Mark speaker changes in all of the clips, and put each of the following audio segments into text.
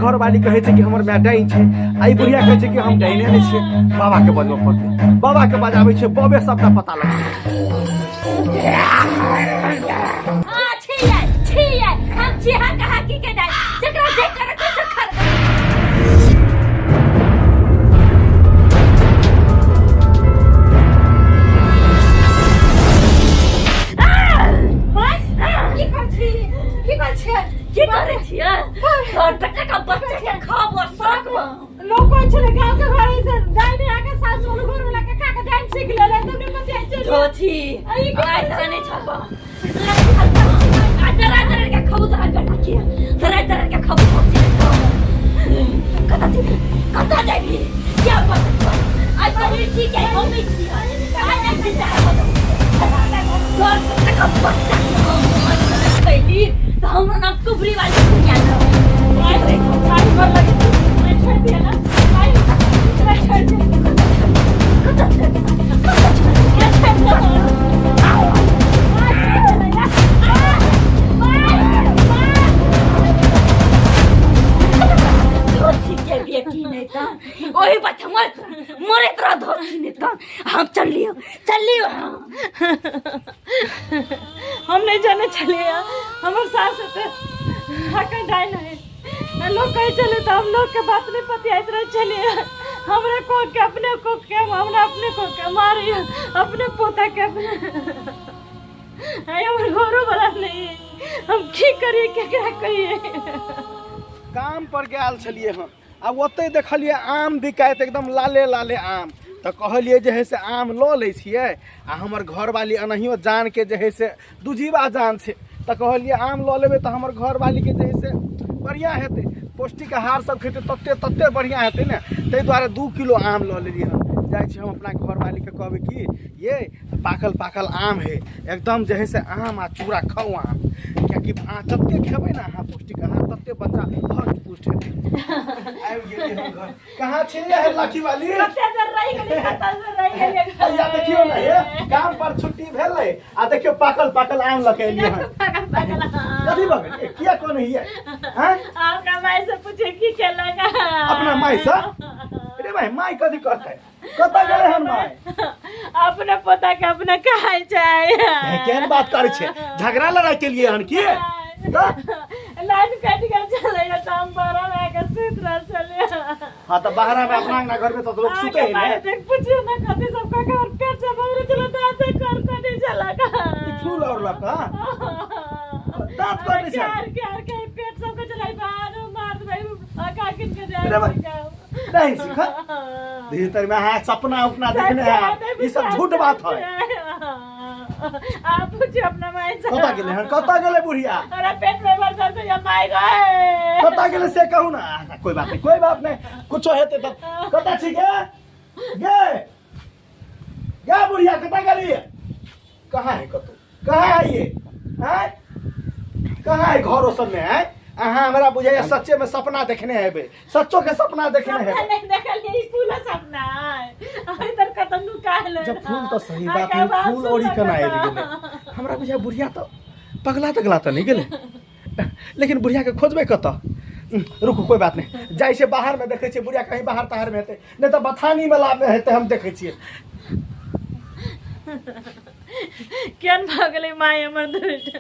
Speaker 1: घर वाली कहे कि हमर माय डाइन छे, आई बुढ़िया कहे कि हम डाइने नहीं छे। बाबा के बजबो पड़ते, बाबा के बजावे छे, बबे सबका पता लगे।
Speaker 2: हम छिहा कहा की के डाइन जकरा जे करे तो सखर की करे छिया और बेटा का बच्चा के खाब और साग
Speaker 3: लोग चले गांव के घर से डाइन आके सास वाला घर वाला के का डाइन सीख ले तुमने मत ऐसे
Speaker 2: धोती आई थाने छपा आदर के खाब तो बेटा की दर के खाब कता जाबी क्या बात आज तो ठीक है हम नहीं छी आज चिंता पहली तो हम ना कुबरी वाली दुनिया में आई सारी भर लगे मैं छोड़ दिया ना आई मैं छोड़ दिया वही बात मरे तरह धोती नहीं था हम चल लियो
Speaker 3: हम नहीं जाने चले हमारे सास है डाइन है लोग कहे चले तो हम लोग के बात नहीं पति इतना चले हमरे को के अपने को के हमरा अपने को के मारी अपने पोता के अपने है हमर घरो वाला नहीं हम की करिए क्या कहिए।
Speaker 1: काम पर गेल छलिए हम, अब ओते देखलिए आम बिकाइत एकदम लाले लाले आम, तो कहलिए जे है से आम ल ले छिए आ हमर घर वाली अनहियो जान के जे है से दूजीवा जान छे, तो कहलिए आम ल लेबे तो हमर घर वाली के जे है से बढ़िया हेते, पौष्टिक आहार सब खेते तत्ते बढ़िया हेते ने, तै द्वारे 2 किलो आम ल लेलिए हम। जाय छी हम अपना घर वाली के कहबे कि ये पाकल आम है एकदम जे है से आम आ चूड़ा खाओ आम, क्योंकि तत्ते खेबे ना अहाँ पौष्टिक आहार तत्ते बच्चा हट पुष्ट हेते। आबि गेलिए हम घर। कहाँ छे ये लाठी वाली?
Speaker 3: कते देर रहि गेली कते देर रहि गेली
Speaker 1: या देखियो ना ये काम पर छुट्टी भेलै आ देखियो पाकल आम लके एलिए हम। कथी बगे किया कोन है ये हैं?
Speaker 3: आपका माई से पूछे की केलगा
Speaker 1: अपना माई से? अरे भाई माई कथी करते कता गेले हम माई?
Speaker 3: अपने पोता के अपने खाय छै।
Speaker 1: केहन बात करे छे? झगड़ा लड़ाई के लिए हन की?
Speaker 3: लाइन कट गया चले त हम बाहर में आके सुत रह चले।
Speaker 1: हां तो बाहर में अपना अंगना घर में तो लोग सुते ही ने।
Speaker 3: देख पूछियो ना कथी सब का घर पेट से बाहर चला दांत कर कटे चला का
Speaker 1: फूल और लका दांत कटे छे
Speaker 3: के पेट सब के चलाई बाहर मार भाई का किन के दे
Speaker 1: नहीं सीखा भीतर में हां सपना अपना देखने है ये सब झूठ बात है।
Speaker 3: आप पूछिए अपना माई से
Speaker 1: कता गेले हन? कता गेले बुढ़िया?
Speaker 3: अरे पेट में भर दर्द या माई गए
Speaker 1: कता गेले से कहू ना। कोई बात नहीं कुछो हेते त कता छी गे बुढ़िया कता गेली? कहां है कहाँ है ये हैं? कहाँ है घरों सब में है? अहाँ हमरा बुझाइए सच्चे में सपना देखने हेबे, सच्चो के सपना देखने हेबे।
Speaker 3: नहीं देखलिए ई फूल सपना है इधर कतनु काहले
Speaker 1: जब फूल तो सही बात है फूल ओरी कना आइल गेले हमरा बुझाइए बुढ़िया तो पगला तो नहीं गेले, लेकिन बुढ़िया के खोजबे कत? रुको कोई बात नहीं, जाय से बाहर में देखे छे बुढ़िया कहीं बाहर ताहर में हेते नहीं तो बथानी में लाभ में हेते हम देखे छिए।
Speaker 3: केन भागले माई हमर दुष्ट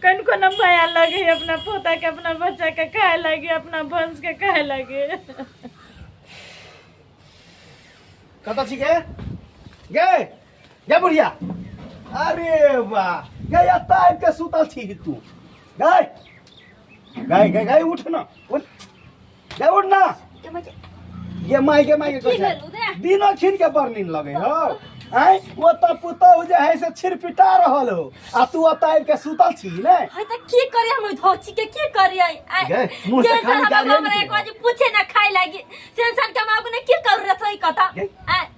Speaker 3: कन को न माया लगे अपना पोता के अपना बच्चा के खाए लगे अपना वंश के खाए लगे।
Speaker 1: कता छी गे बुढ़िया? अरे वाह गे अत्ता आबि के सुतल छी तू? गे उठ ना उठ ना। ये माई के दिनो खिन के बड़ नींद लगे हो आई वो तो पुतो जे है से छिरपिटा रहल हो आ तू अताइब के सुतल छी ने।
Speaker 2: है त की करे हम धोची के की करे
Speaker 1: गे मुंह से खाली गाली
Speaker 2: हमरा एक बार पूछे ना खाए लागी सेंसन के मागु ने की कर रहे थई कथा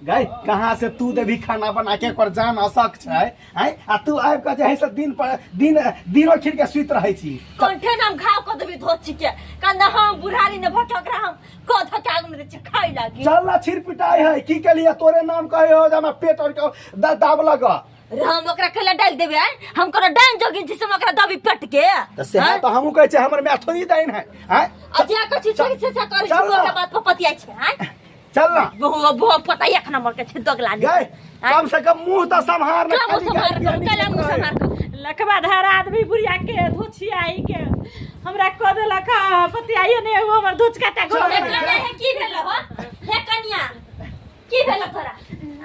Speaker 1: गे कहां से तू देवी खाना बना के कर जान असक छै आई आ तू आइब के जे है से दिनो खिन के सुत रहै छी
Speaker 2: कंठे नाम घाव क देबी धोची के कंदा हम बुढ़ारी ने भटक रहा हम कथ के आगु में खाए लागी।
Speaker 1: चल ना छिरपिटाई है की के लिए तोरे नाम कहे हो जमा पेट और दाब लगा
Speaker 2: रे हम ओकरा केला डाल देबे हम कोनो डाइन जोगिन जिसम ओकरा दबी पेट के
Speaker 1: त से तो हमहू कहै छै हमर में थोड़ी दैन है हैं
Speaker 2: अजिया कछि से करे
Speaker 1: चल
Speaker 2: छुआ
Speaker 1: ना।
Speaker 2: के बात पपतिया छै हैं
Speaker 1: चल ना
Speaker 2: वो पता एक नंबर के छै दोगला ने
Speaker 1: गए कम से कम मुंह त संभार ना
Speaker 2: कम संभार कर कला मुंह संभार कर
Speaker 3: लखबा धारा आदमी बुढ़िया के धोछियाई के हमरा कह देलक पतियाइए नहीं वो हमर धोछ काटा गो
Speaker 2: कन्या है की भेल हो हे कन्या की भेल तोरा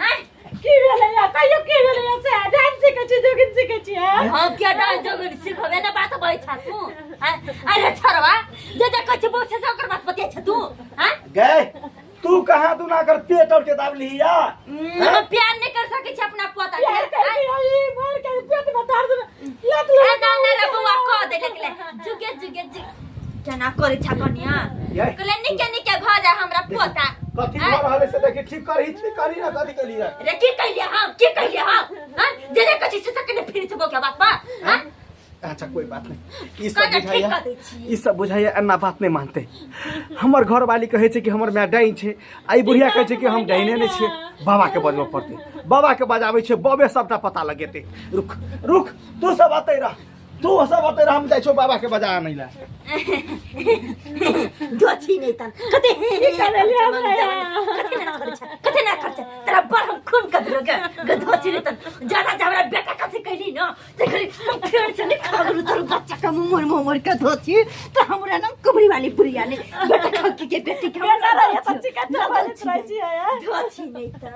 Speaker 2: हैं
Speaker 3: की भेलै या कहियो की भेलै या से डांस सीखै छी जोगिन सीखै छी
Speaker 2: हम क्या डांस जोगिन सिखबे ना बात बइ छ तू हैं अरे छोरवा जे कछ बोल छ ओकर बात पतिया छ तू हैं
Speaker 1: गए तू कहां तू ना कर पेट और के दाब लिया
Speaker 2: हम प्यार नहीं कर सके छ अपना पोता
Speaker 3: यार कहि ई भर के पेट में दर्द लग
Speaker 2: ए ना ना रे बुआ को दे लगले जुगे जुगे क्या ना करे छ कन्या कले निके भ जा हमरा पोता
Speaker 1: कथी भऽ रहल से देखि ठीक करी ना कथी के लिए
Speaker 2: रे की कहिए हम हैं जे कछ से सकने फिर छ बोके बात पा हैं
Speaker 1: अच्छा कोई बात नहीं
Speaker 2: कना ठीक कर दै छी
Speaker 1: ई सब बुझाइए अन्ना बात नहीं मानते हमर घर वाली कहे छै कि हमर माय डाइन छै आई बुढ़िया कहे छै कि हम डाइने नहीं छियै बाबा के बजबे पड़ते बाबा के बजाबै छै बबे सबटा पता लगेते रुक रुक तू सब आते रह तू सब आते रह हम जाइ छौ बाबा के बजा आनै ला
Speaker 2: दोछी नहीं तन कते कते ना कर तेरा पर हम खून कर दोगे दोछी नहीं तन ज्यादा हमरा बेटा कथे कहली न ते करी हम फेर से नहीं खागलू तोर बच्चा का मोर का दोछी तो हमरा ना कुबरी वाली पुरिया ने बेटा खक्की के बेटी के
Speaker 3: बेटा रे बच्ची का चबल रहै छी
Speaker 2: दोछी नहीं तन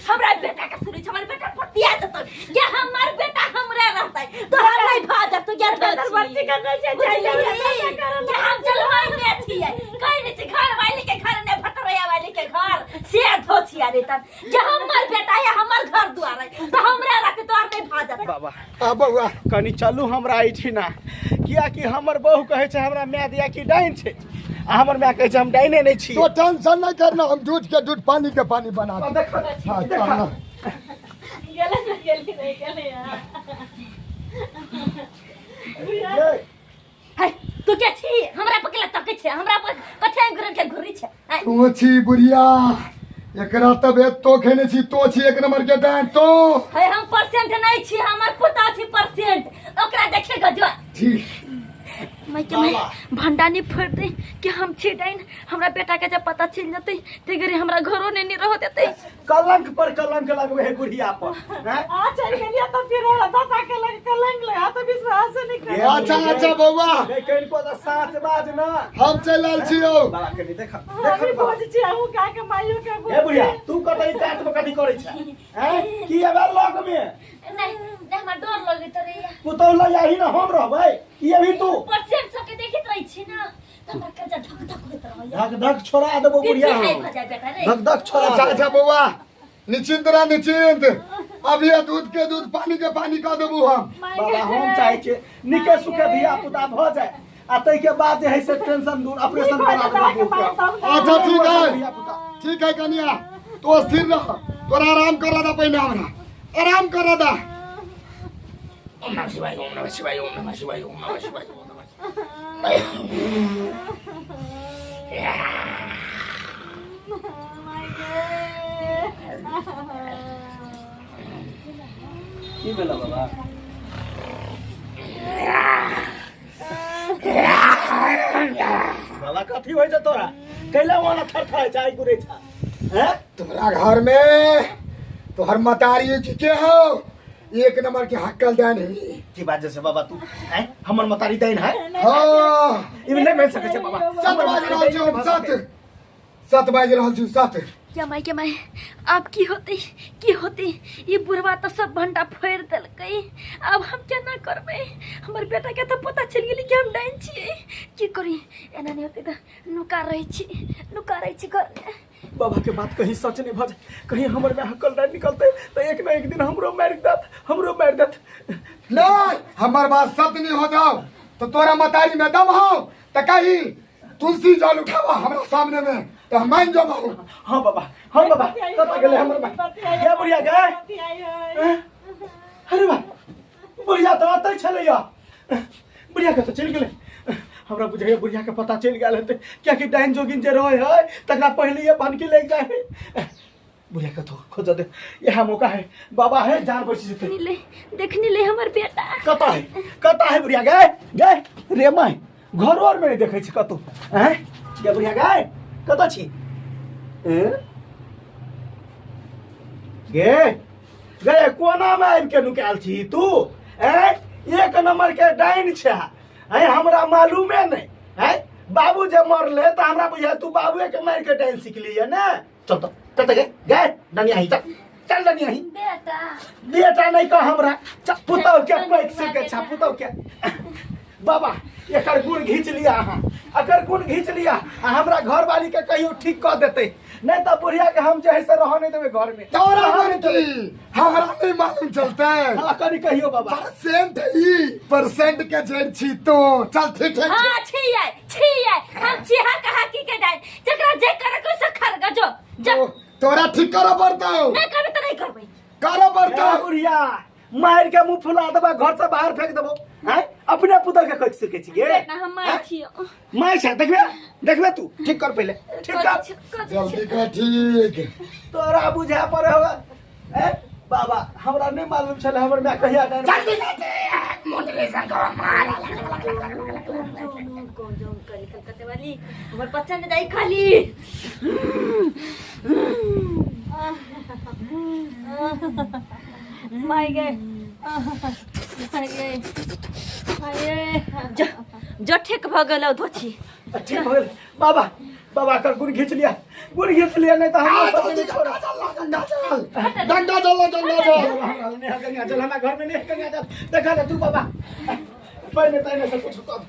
Speaker 2: हमरा बेटा का सुनै छ हमर बेटा पतिया जत या हमर बेटा हमरा रहतै तो हम नहीं भाजत तो या
Speaker 3: बच्ची का नहीं चाहिए
Speaker 2: कि हम जलवाई में छिए कहीं नहीं घर वाले के घर ने भटरैया वाले के घर से धोछिया रे तन कि हमर बेटा या हमर घर द्वार है तो हमरा रख तोर नहीं भाजत
Speaker 1: बाबा आ बउआ कनी चलू हमरा एठिना किया कि हमर बहू कहे छै हमरा माय दिया कि डाइन छै आ हमर माय कहे छै हम डाइने नहीं छी
Speaker 4: तो टेंशन नहीं करना हम दूध के दूध पानी के पानी बना दे
Speaker 1: देखो
Speaker 4: हाँ चलना
Speaker 3: गेले नहीं गेले
Speaker 1: ये
Speaker 2: है तू क्या छी हमरा पकला तक छै हमरा पर कथे गुरन के घुरी छै हैं?
Speaker 4: तू छी बुढ़िया एकरा तबे तो खेने छी तो छी एक नंबर के डांट तो
Speaker 2: है हम परसेंट नहीं छी हमर पुता छी परसेंट ओकरा देखे गजवा
Speaker 4: ठीक
Speaker 2: मैं के मैं भंडानी फोड़ दे कि हम छी डाइन हमरा बेटा के जब पता चल जते ते घरे हमरा घरो ने नहीं रह देते
Speaker 1: कलंक पर कलंक लगवे है बुढ़िया पर हैं
Speaker 3: आ चल गेलिया तो फिर दशा के लग कलंग लगा तो विश्वास नहीं कर
Speaker 4: अच्छा अच्छा बउआ
Speaker 1: लेकिन को तो साथ बाज ना
Speaker 4: हम चलल छियो
Speaker 1: बाबा के देखा
Speaker 3: अभी पहुंच छी हम का के माइयो के
Speaker 1: हे बुढ़िया तू कतई काट में कथी करे छै हैं की एबे लग में
Speaker 2: नहीं नहीं हमरा डर लगे त रे
Speaker 1: तू तो ल जाही ना हम रहबै की अभी तू
Speaker 2: परसेंट सबके देखित रही छी ना त हमरा कजा धक धक होत रहय
Speaker 1: धक धक छोड़ा देबो बुढ़िया
Speaker 2: नहीं
Speaker 1: हम।
Speaker 2: भजा बेटा रे
Speaker 1: धक धक छोड़ा
Speaker 4: अच्छा
Speaker 1: देबो।
Speaker 4: अच्छा बउआ निश्चिंत रह निश्चिंत अब ये दूध के दूध पानी के पानी कर देबू हम
Speaker 1: बाबा हम चाहे छे निके सुखे धिया पुता भ जाए आ तै के बाद जे है से टेंशन दूर ऑपरेशन करा देबो
Speaker 4: अच्छा ठीक है कन्या तो स्थिर रह तोरा आराम करा दा पहिने हमरा आराम करा दा
Speaker 1: ओम नमः शिवाय ओम नमः शिवाय ओम नमः शिवाय ओम नमः शिवाय ओम नमः की भेला बाबा बाबा कथी होय छै तोरा कैला वाला थरथर छै गुरे छै हैं
Speaker 4: तोरा घर में तोहर मतारी के हो एक नंबर के हक्कल दान है
Speaker 1: की बात जैसे बाबा तू हैं हमर मतारी दैन है
Speaker 4: हाँ
Speaker 1: ई नहीं मिल सके छै बाबा
Speaker 4: सत बाज रहल छी हम सत बाज रहल छी सत
Speaker 2: क्या माई अब की होती ये बुढ़वा तो सब भंडा फोड़ देलकै अब हम केना करबै हमर बेटा के तो पता चल गेलै कि हम डाइन छियै की करी एना नहीं होते तो नुका रही छी घर में
Speaker 1: बाबा के बात कहीं सच नहीं भज कहीं हमर में हकल नहीं निकलते तो एक ना एक दिन हमरो मार देत
Speaker 4: नहीं हमार बात सत्य नहीं हो जाओ तो तोरा मतारी में दम हो तो कहीं तुलसी जल उठावा हमरा सामने में तो हम मान जाबो
Speaker 1: हाँ बाबा कत गेले हमर बा क्या बुढ़िया गए अरे बा बुढ़िया तो आते छलैया बुढ़िया के तो चल गेले हमरा बुझाइए बुढ़िया के पता चल गेल हेतै क्या कि डाइन जोगिन जे रहे है तकरा पहले ये बन के ले जाए बुढ़िया का तो खोज दे, यह मौका है बाबा है जान बची जेते।
Speaker 2: देखनी ले हमर बेटा
Speaker 1: कता है बुढ़िया गए गए रे माय घर और में नहीं देखे छी कतौ हैं गे बुढ़िया गए कता छी गे गे कोना में आबि के नुकाल छी तू हैं एक नंबर के डाइन छे हैं हमरा मालूमे नहीं हैं बाबू जब मरले तो हमरा बुझा तू बाबूए के मार के डाइन सीख लिया ना चल तो गे गए डनिया ही चल डनिया ही बेटा नहीं कह हमरा पुतौ के पैक से के छा पुतौ के बाबा एकर गुण घींच लिया अहाँ अगर गुण घींच लिया हमरा घर वाली के कहियो ठीक कर देते नहीं तो बुढ़िया के हम जो है से रह नहीं देवे घर में
Speaker 4: तोरा मन की हमरा नहीं मालूम चलता है।
Speaker 1: हां करी कहियो बाबा
Speaker 4: परसेंट के जेड छी तो चल ठीक है।
Speaker 2: हां छी हम छिहा कहा की के डाल जकरा जे करे को से खरगा जो
Speaker 4: तोरा ठीक करो पड़ता
Speaker 2: नहीं करे तो नहीं करबै
Speaker 4: करो पड़ता
Speaker 1: बुढ़िया मार के मुंह फुला देबा घर से बाहर फेंक देबो हैं अपने पुत्र के कह सके छी गे
Speaker 2: बेटा हम मार छियो
Speaker 1: मार छा देखबे तू ठीक कर पहले ठीक कर
Speaker 4: जल्दी कर ठीक
Speaker 1: तोरा बुझा पड़े होगा ए बाबा हमरा नहीं मालूम छले हमर मैं कहिया डाइन
Speaker 4: जल्दी कर मोटिवेशन करो मार
Speaker 2: जो कर कलकत्ते वाली हमर बच्चा ने जाई खाली माय गे जो ठीक भ गेल धोची
Speaker 1: ठीक हो गेल बाबा कर गुण घींच लिया नहीं तो हम सब नहीं छोड़
Speaker 4: डंडा चल
Speaker 1: हमारे घर में नहीं गंगा चल देखा दे तू बाबा पहले तैने से कुछ कर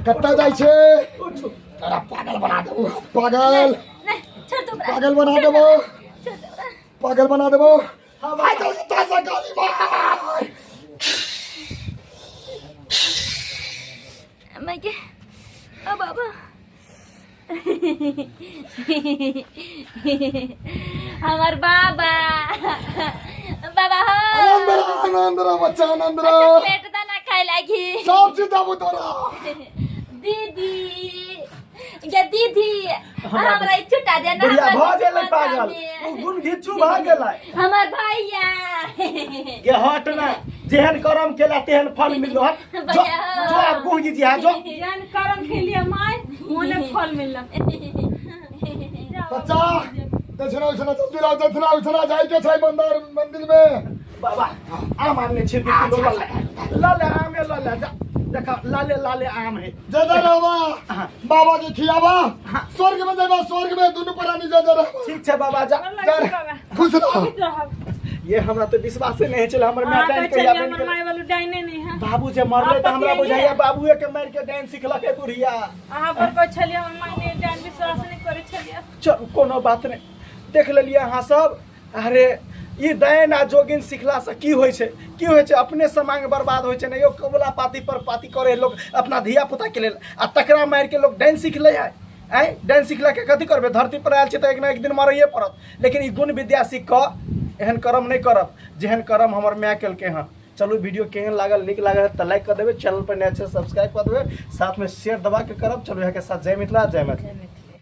Speaker 4: कत्ता जाय छे तेरा पागल बना देबो पागल
Speaker 2: नहीं छोड़ दो
Speaker 4: पागल बना देबो
Speaker 1: हां
Speaker 4: भाई तो ताजा गाली मार
Speaker 2: मैं के बाबा हमार बाबा हो
Speaker 4: आनंदरा बच्चा आनंदरा
Speaker 2: पेट दाना खाए लागी
Speaker 4: सब चीज दबो तोरा
Speaker 2: दीदी ये दीदी हमरा छुटा दे ना
Speaker 1: बुढ़िया भ गेलै पागल तू गुण घींचू भ गेलै
Speaker 2: हमार भैया
Speaker 1: के हट ना जेहन कर्म केला तेहन फल मिललो है जो आप गुण घींची है जो
Speaker 3: जान करम के लिए माय ओने फल मिलला
Speaker 4: बच्चा दक्षिणा जल्दी लाओ दक्षिणा जाए के छै मंदिर में
Speaker 1: बाबा आम आने छिपी किलो लाले आम है लाले जा देखा लाले आम है
Speaker 4: जय बाबा के खियावा स्वर्ग में जाबा स्वर्ग में दोनों प्राणी जय
Speaker 1: ठीक है बाबा जा
Speaker 4: खुश रहो
Speaker 1: ये हमरा तो विश्वास नहीं चला हमर मैं डाइन के याबन के
Speaker 3: माय वाला डाइने नहीं है
Speaker 1: बाबू जे मरले त हमरा बुझाइया बाबूए के मार के डाइन सिखलक है बुढ़िया
Speaker 3: अहाँ पर कोई छलिया हम मायने डाइन विश्वास नहीं करे छलिया
Speaker 1: चल कोनो बात नहीं देख लेलिए अहाँ सब अरे ई डाइन आ जोगिन सिखला से की होय छै अपने समांग बर्बाद होय छै ने यो कबला पाती पर पाती करे लोग अपना धिया पुता के लेल आ तकरा मार के लोग डाइन सीख ले है आई डाइन सिखला के कथि करबे धरती पर आयल छै त एक ना एक दिन मरइए पड़त लेकिन ई गुण विद्या सीख क एहन कर्म नहीं करब जेहन कर्म हमर माय केलकै हँ। चलू वीडियो केहन लागल नीक लागल त लाइक कर देबै चैनल पर नया छै सब्सक्राइब कर देबै साथ में शेयर दबा के करब। चलू यहाँ के साथ जय मिथिला जय मैथिली।